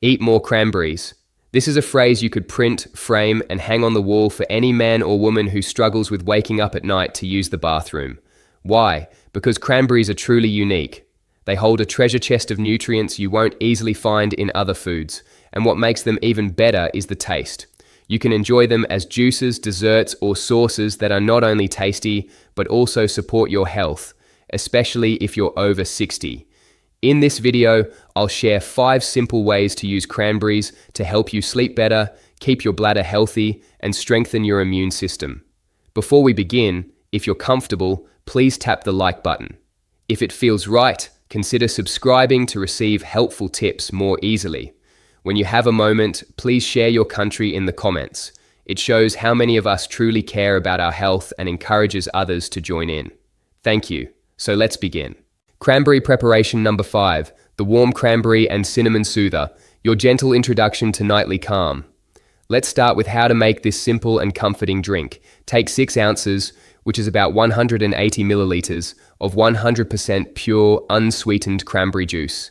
Eat more cranberries. This is a phrase you could print, frame, and hang on the wall for any man or woman who struggles with waking up at night to use the bathroom. Why? Because cranberries are truly unique. They hold a treasure chest of nutrients you won't easily find in other foods, and what makes them even better is the taste. You can enjoy them as juices, desserts, or sauces that are not only tasty, but also support your health, especially if you're over 60. In this video, I'll share 5 simple ways to use cranberries to help you sleep better, keep your bladder healthy, and strengthen your immune system. Before we begin, if you're comfortable, please tap the like button. If it feels right, consider subscribing to receive helpful tips more easily. When you have a moment, please share your country in the comments. It shows how many of us truly care about our health and encourages others to join in. Thank you. So let's begin. Cranberry preparation number 5, the warm cranberry and cinnamon soother, your gentle introduction to nightly calm. Let's start with how to make this simple and comforting drink. Take 6 ounces, which is about 180 milliliters, of 100% pure, unsweetened cranberry juice.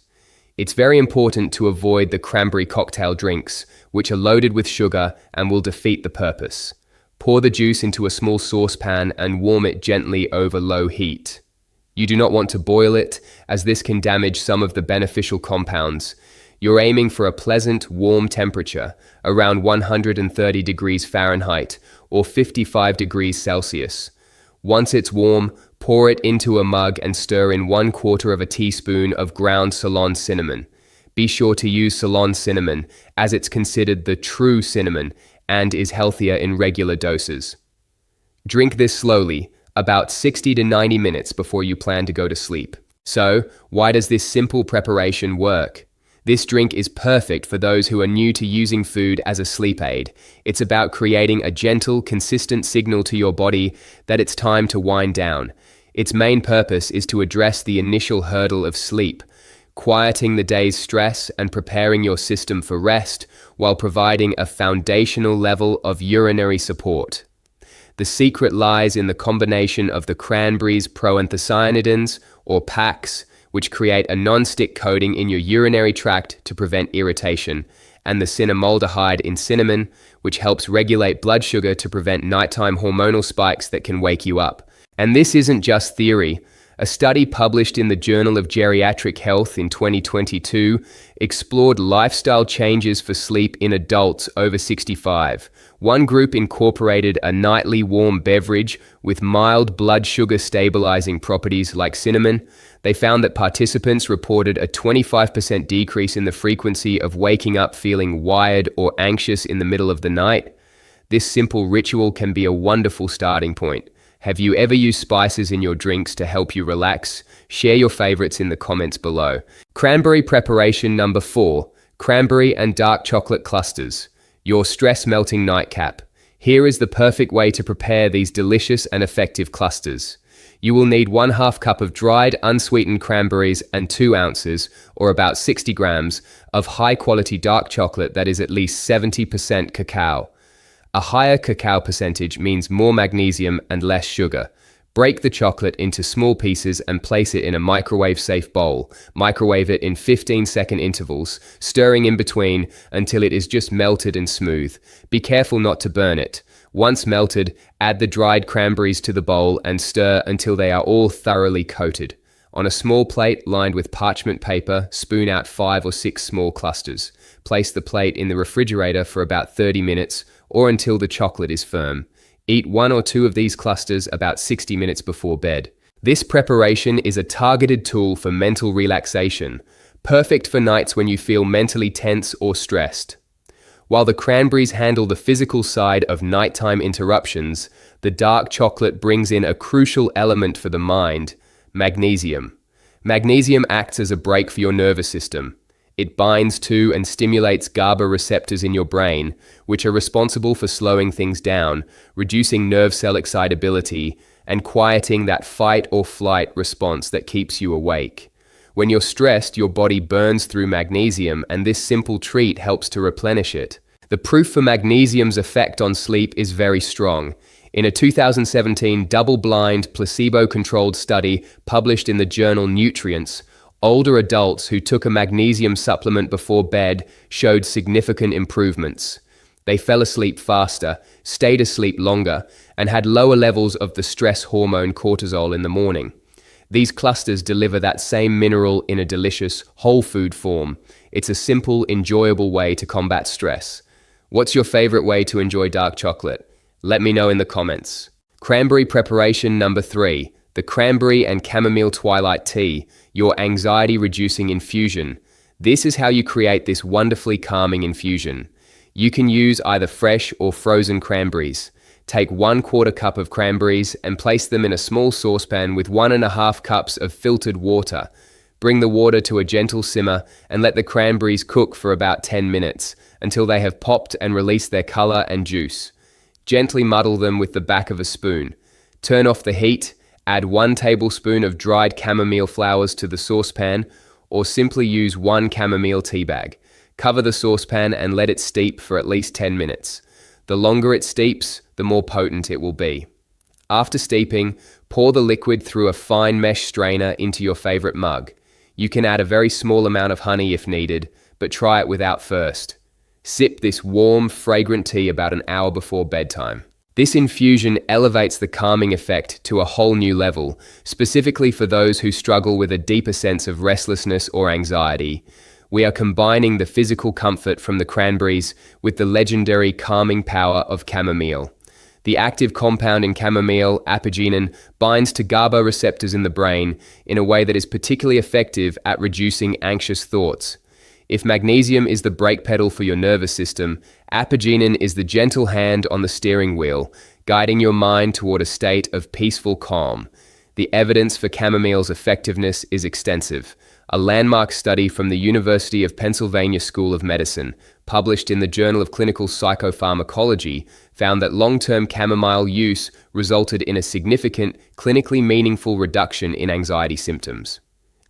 It's very important to avoid the cranberry cocktail drinks, which are loaded with sugar and will defeat the purpose. Pour the juice into a small saucepan and warm it gently over low heat. You do not want to boil it, as this can damage some of the beneficial compounds. You're aiming for a pleasant, warm temperature, around 130 degrees Fahrenheit or 55 degrees Celsius. Once it's warm, pour it into a mug and stir in 1/4 teaspoon of ground Ceylon cinnamon. Be sure to use Ceylon cinnamon, as it's considered the true cinnamon and is healthier in regular doses. Drink this slowly, about 60 to 90 minutes before you plan to go to sleep. So, why does this simple preparation work? This drink is perfect for those who are new to using food as a sleep aid. It's about creating a gentle, consistent signal to your body that it's time to wind down. Its main purpose is to address the initial hurdle of sleep, quieting the day's stress and preparing your system for rest while providing a foundational level of urinary support. The secret lies in the combination of the cranberries' proanthocyanidins, or PACs, which create a non-stick coating in your urinary tract to prevent irritation, and the cinnamaldehyde in cinnamon, which helps regulate blood sugar to prevent nighttime hormonal spikes that can wake you up. And this isn't just theory. A study published in the Journal of Geriatric Health in 2022 explored lifestyle changes for sleep in adults over 65. One group incorporated a nightly warm beverage with mild blood sugar stabilizing properties like cinnamon. They found that participants reported a 25% decrease in the frequency of waking up feeling wired or anxious in the middle of the night. This simple ritual can be a wonderful starting point. Have you ever used spices in your drinks to help you relax? Share your favorites in the comments below. Cranberry preparation number 4, cranberry and dark chocolate clusters, your stress-melting nightcap. Here is the perfect way to prepare these delicious and effective clusters. You will need 1/2 cup of dried, unsweetened cranberries and 2 ounces, or about 60 grams, of high-quality dark chocolate that is at least 70% cacao. A higher cacao percentage means more magnesium and less sugar. Break the chocolate into small pieces and place it in a microwave-safe bowl. Microwave it in 15-second intervals, stirring in between until it is just melted and smooth. Be careful not to burn it. Once melted, add the dried cranberries to the bowl and stir until they are all thoroughly coated. On a small plate lined with parchment paper, spoon out 5 or 6 small clusters. Place the plate in the refrigerator for about 30 minutes or until the chocolate is firm. Eat 1 or 2 of these clusters about 60 minutes before bed. This preparation is a targeted tool for mental relaxation, perfect for nights when you feel mentally tense or stressed. While the cranberries handle the physical side of nighttime interruptions, the dark chocolate brings in a crucial element for the mind: magnesium. Magnesium acts as a brake for your nervous system. It binds to and stimulates GABA receptors in your brain, which are responsible for slowing things down, reducing nerve cell excitability, and quieting that fight or flight response that keeps you awake. When you're stressed, your body burns through magnesium, and this simple treat helps to replenish it. The proof for magnesium's effect on sleep is very strong. In a 2017 double-blind, placebo-controlled study published in the journal Nutrients, Older adults who took a magnesium supplement before bed showed significant improvements. They fell asleep faster, stayed asleep longer, and had lower levels of the stress hormone cortisol in the morning. These clusters deliver that same mineral in a delicious, whole food form. It's a simple, enjoyable way to combat stress. What's your favorite way to enjoy dark chocolate? Let me know in the comments. Cranberry preparation number 3, the Cranberry and Chamomile Twilight Tea, your anxiety-reducing infusion. This is how you create this wonderfully calming infusion. You can use either fresh or frozen cranberries. Take 1/4 cup of cranberries and place them in a small saucepan with 1½ cups of filtered water. Bring the water to a gentle simmer and let the cranberries cook for about 10 minutes until they have popped and released their color and juice. Gently muddle them with the back of a spoon. Turn off the heat, add 1 tablespoon of dried chamomile flowers to the saucepan, or simply use 1 chamomile tea bag. Cover the saucepan and let it steep for at least 10 minutes. The longer it steeps, the more potent it will be. After steeping, pour the liquid through a fine mesh strainer into your favorite mug. You can add a very small amount of honey if needed, but try it without first. Sip this warm, fragrant tea about an hour before bedtime. This infusion elevates the calming effect to a whole new level, specifically for those who struggle with a deeper sense of restlessness or anxiety. We are combining the physical comfort from the cranberries with the legendary calming power of chamomile. The active compound in chamomile, apigenin, binds to GABA receptors in the brain in a way that is particularly effective at reducing anxious thoughts. If magnesium is the brake pedal for your nervous system, apigenin is the gentle hand on the steering wheel, guiding your mind toward a state of peaceful calm. The evidence for chamomile's effectiveness is extensive. A landmark study from the University of Pennsylvania School of Medicine, published in the Journal of Clinical Psychopharmacology, found that long-term chamomile use resulted in a significant, clinically meaningful reduction in anxiety symptoms.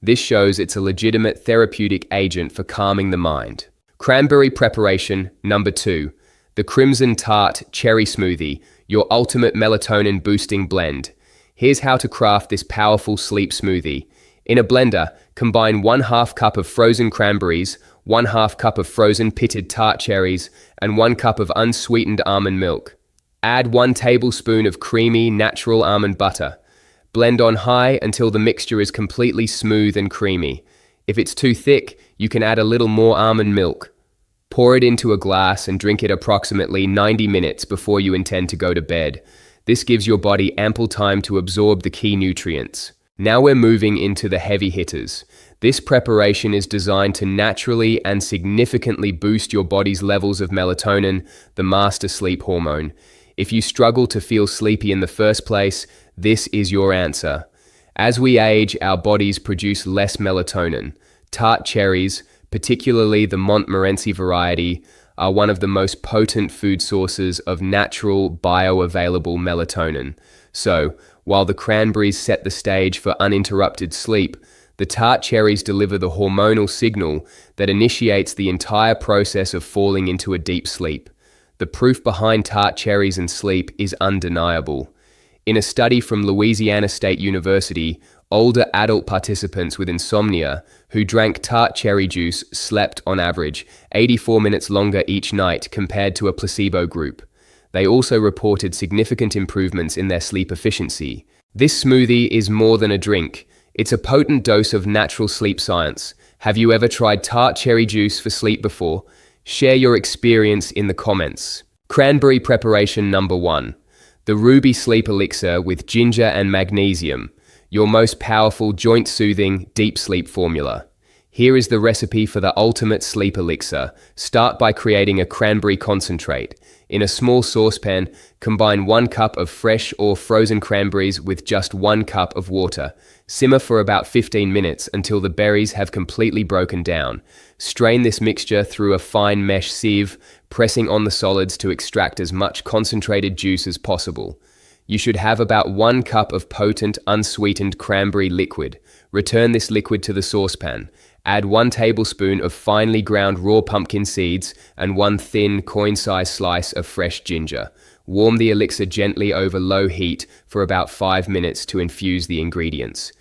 This shows it's a legitimate therapeutic agent for calming the mind. Cranberry preparation number 2, the Crimson Tart Cherry Smoothie, your ultimate melatonin-boosting blend. Here's how to craft this powerful sleep smoothie. In a blender, combine 1/2 cup of frozen cranberries, 1/2 cup of frozen pitted tart cherries, and 1 cup of unsweetened almond milk. Add 1 tablespoon of creamy, natural almond butter. Blend on high until the mixture is completely smooth and creamy. If it's too thick, you can add a little more almond milk. Pour it into a glass and drink it approximately 90 minutes before you intend to go to bed. This gives your body ample time to absorb the key nutrients. Now we're moving into the heavy hitters. This preparation is designed to naturally and significantly boost your body's levels of melatonin, the master sleep hormone. If you struggle to feel sleepy in the first place, this is your answer. As we age, our bodies produce less melatonin. Tart cherries, particularly the Montmorency variety, are one of the most potent food sources of natural, bioavailable melatonin. So, while the cranberries set the stage for uninterrupted sleep, the tart cherries deliver the hormonal signal that initiates the entire process of falling into a deep sleep. The proof behind tart cherries and sleep is undeniable. In a study from Louisiana State University, older adult participants with insomnia who drank tart cherry juice slept on average 84 minutes longer each night compared to a placebo group. They also reported significant improvements in their sleep efficiency. This smoothie is more than a drink. It's a potent dose of natural sleep science. Have you ever tried tart cherry juice for sleep before? Share your experience in the comments. Cranberry preparation number 1. The Ruby Sleep Elixir with ginger and magnesium, your most powerful joint-soothing, deep sleep formula. Here is the recipe for the ultimate sleep elixir. Start by creating a cranberry concentrate. In a small saucepan, combine 1 cup of fresh or frozen cranberries with just 1 cup of water. Simmer for about 15 minutes until the berries have completely broken down. Strain this mixture through a fine mesh sieve, pressing on the solids to extract as much concentrated juice as possible. You should have about 1 cup of potent, unsweetened cranberry liquid. Return this liquid to the saucepan. Add 1 tablespoon of finely ground raw pumpkin seeds and 1 thin, coin-sized slice of fresh ginger. Warm the elixir gently over low heat for about 5 minutes to infuse the ingredients.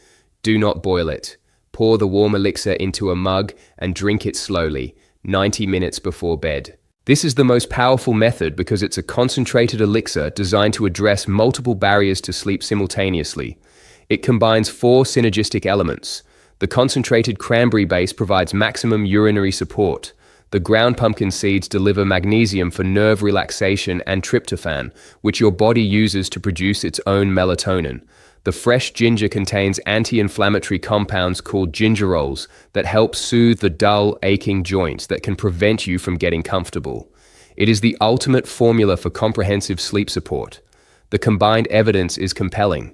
Do not boil it. Pour the warm elixir into a mug and drink it slowly, 90 minutes before bed. This is the most powerful method because it's a concentrated elixir designed to address multiple barriers to sleep simultaneously. It combines 4 synergistic elements. The concentrated cranberry base provides maximum urinary support. The ground pumpkin seeds deliver magnesium for nerve relaxation and tryptophan, which your body uses to produce its own melatonin. The fresh ginger contains anti-inflammatory compounds called gingerols that help soothe the dull, aching joints that can prevent you from getting comfortable. It is the ultimate formula for comprehensive sleep support. The combined evidence is compelling.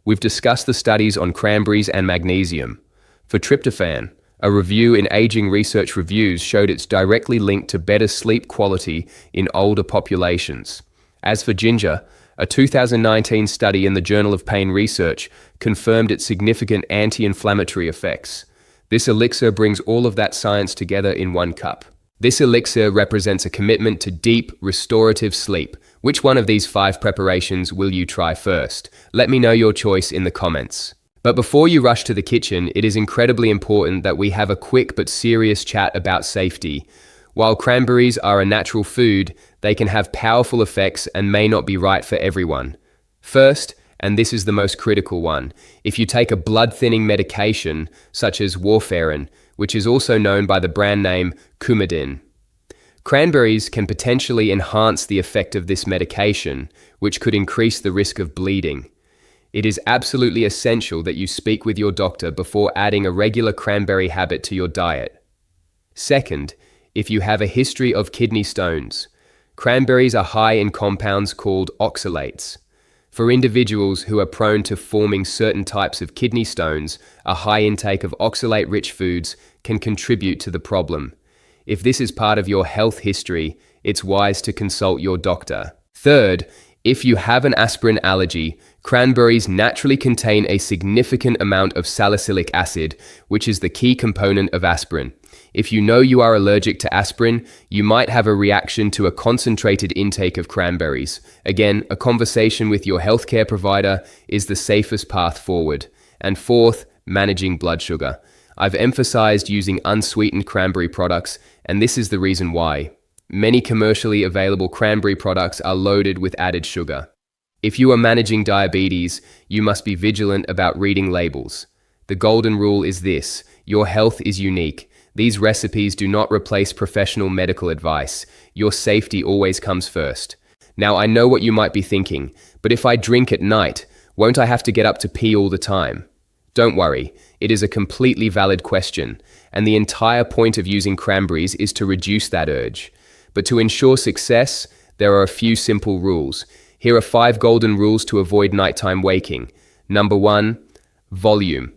We've discussed the studies on cranberries and magnesium. For tryptophan, a review in Aging Research Reviews showed it's directly linked to better sleep quality in older populations. As for ginger, a 2019 study in the Journal of Pain Research confirmed its significant anti-inflammatory effects. This elixir brings all of that science together in one cup. This elixir represents a commitment to deep, restorative sleep. Which one of these 5 preparations will you try first? Let me know your choice in the comments. But before you rush to the kitchen, it is incredibly important that we have a quick but serious chat about safety. While cranberries are a natural food, they can have powerful effects and may not be right for everyone. First, and this is the most critical one, if you take a blood-thinning medication such as warfarin, which is also known by the brand name Coumadin. Cranberries can potentially enhance the effect of this medication, which could increase the risk of bleeding. It is absolutely essential that you speak with your doctor before adding a regular cranberry habit to your diet. Second, if you have a history of kidney stones, cranberries are high in compounds called oxalates. For individuals who are prone to forming certain types of kidney stones, a high intake of oxalate-rich foods can contribute to the problem. If this is part of your health history, it's wise to consult your doctor. Third, if you have an aspirin allergy, cranberries naturally contain a significant amount of salicylic acid, which is the key component of aspirin. If you know you are allergic to aspirin, you might have a reaction to a concentrated intake of cranberries. Again, a conversation with your healthcare provider is the safest path forward. And fourth, managing blood sugar. I've emphasized using unsweetened cranberry products, and this is the reason why. Many commercially available cranberry products are loaded with added sugar. If you are managing diabetes, you must be vigilant about reading labels. The golden rule is this: your health is unique. These recipes do not replace professional medical advice. Your safety always comes first. Now, I know what you might be thinking, but if I drink at night, won't I have to get up to pee all the time? Don't worry, it is a completely valid question, and the entire point of using cranberries is to reduce that urge. But to ensure success, there are a few simple rules. Here are 5 golden rules to avoid nighttime waking. Number 1, volume.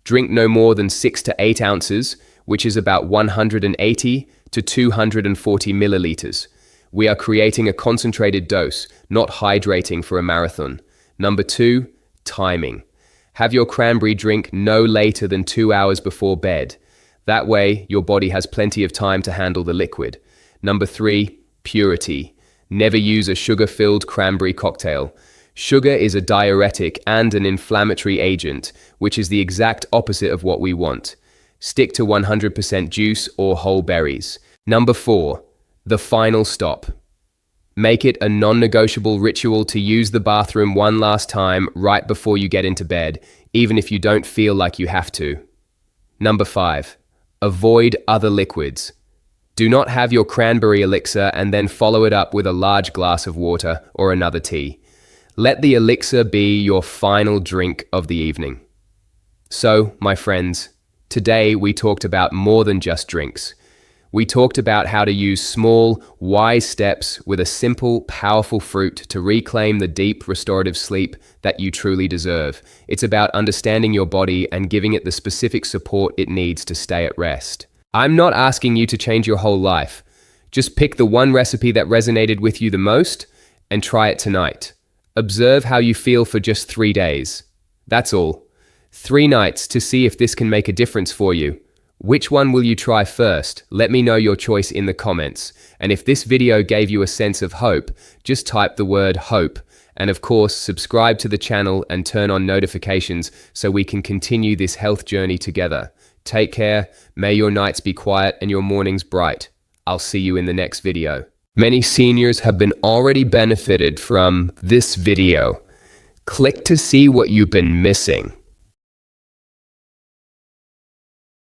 Drink no more than 6 to 8 ounces, which is about 180 to 240 milliliters. We are creating a concentrated dose, not hydrating for a marathon. Number 2, timing. Have your cranberry drink no later than 2 hours before bed. That way, your body has plenty of time to handle the liquid. Number 3, purity. Never use a sugar-filled cranberry cocktail. Sugar is a diuretic and an inflammatory agent, which is the exact opposite of what we want. Stick to 100% juice or whole berries. Number 4, the final stop. Make it a non-negotiable ritual to use the bathroom one last time right before you get into bed, even if you don't feel like you have to. Number 5, avoid other liquids. Do not have your cranberry elixir and then follow it up with a large glass of water or another tea. Let the elixir be your final drink of the evening. So, my friends, today we talked about more than just drinks. We talked about how to use small, wise steps with a simple, powerful fruit to reclaim the deep, restorative sleep that you truly deserve. It's about understanding your body and giving it the specific support it needs to stay at rest. I'm not asking you to change your whole life. Just pick the one recipe that resonated with you the most and try it tonight. Observe how you feel for just 3 days. That's all. 3 nights to see if this can make a difference for you. Which one will you try first? Let me know your choice in the comments. And if this video gave you a sense of hope, just type the word hope And of course, subscribe to the channel and turn on notifications so we can continue this health journey together. Take care, may your nights be quiet and your mornings bright. I'll see you in the next video. Many seniors have been already benefited from this video. Click to see what you've been missing.